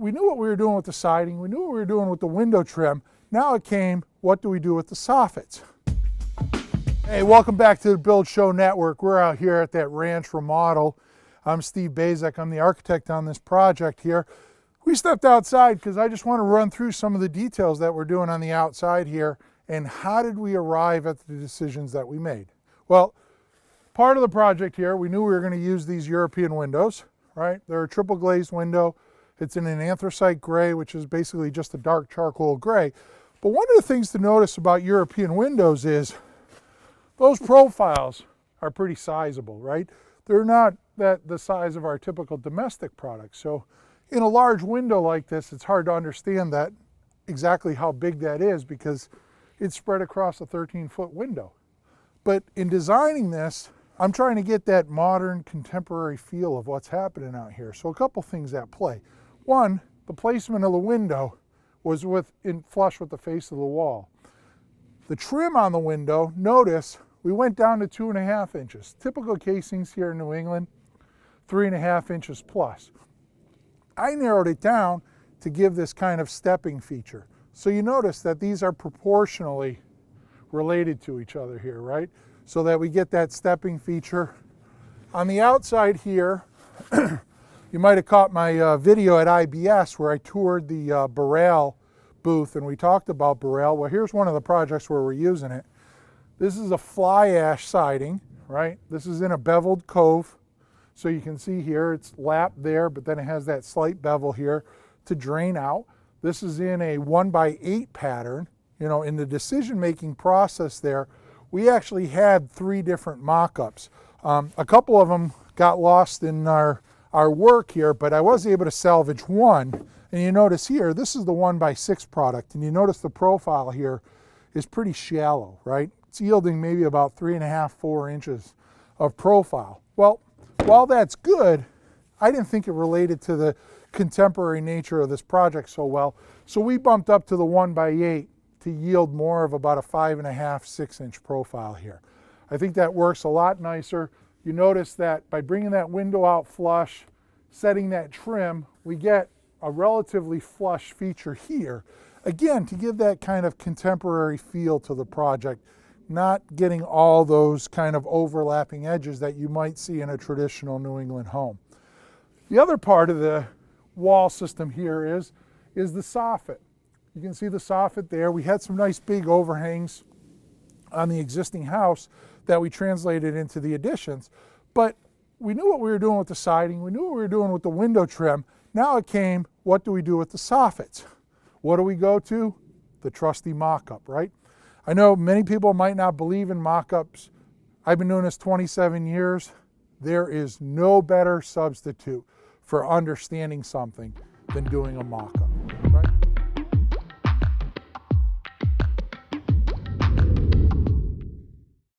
we knew what we were doing with the siding, we knew what we were doing with the window trim. Now it came, what do we do with the soffits? Hey, welcome back to the Build Show Network. We're out here at that ranch remodel. I'm Steve Bazek, I'm the architect on this project here. We stepped outside because I just want to run through some of the details that we're doing on the outside here and how did we arrive at the decisions that we made. Well, part of the project here, we knew we were going to use these European windows, right? They're a triple glazed window. It's in an anthracite gray, which is basically just a dark charcoal gray. But one of the things to notice about European windows is those profiles are pretty sizable, right? They're not the size of our typical domestic products. So in a large window like this, it's hard to understand that exactly how big that is because it's spread across a 13-foot window. But in designing this, I'm trying to get that modern contemporary feel of what's happening out here. So a couple things at play. One, the placement of the window was flush with the face of the wall. The trim on the window, notice we went down to 2.5 inches. Typical casings here in New England, 3.5 inches plus. I narrowed it down to give this kind of stepping feature. So you notice that these are proportionally related to each other here, right? So that we get that stepping feature. On the outside here, you might have caught my video at IBS where I toured the Burrell booth and we talked about Burrell. Well, here's one of the projects where we're using it. This is a fly ash siding, right? This is in a beveled cove. So you can see here, it's lapped there, but then it has that slight bevel here to drain out. This is in a 1x8 pattern. You know, in the decision-making process there, we actually had 3 different mock-ups. A couple of them got lost in our work here, but I was able to salvage one. And you notice here, this is the 1x6 product, and you notice the profile here is pretty shallow, right? It's yielding maybe about 3.5, 4 inches of profile. Well, while that's good, I didn't think it related to the contemporary nature of this project so well. So we bumped up to the 1x8 to yield more of about a 5.5, 6 inch profile here. I think that works a lot nicer. You notice that by bringing that window out flush, setting that trim, we get a relatively flush feature here. Again, to give that kind of contemporary feel to the project, not getting all those kind of overlapping edges that you might see in a traditional New England home. The other part of the wall system here is the soffit. You can see the soffit there. We had some nice big overhangs on the existing house that we translated into the additions, but we knew what we were doing with the siding, we knew what we were doing with the window trim. Now it came, what do we do with the soffits? What do we go to? The trusty mock-up, right? I know many people might not believe in mock-ups. I've been doing this 27 years. There is no better substitute for understanding something than doing a mock-up.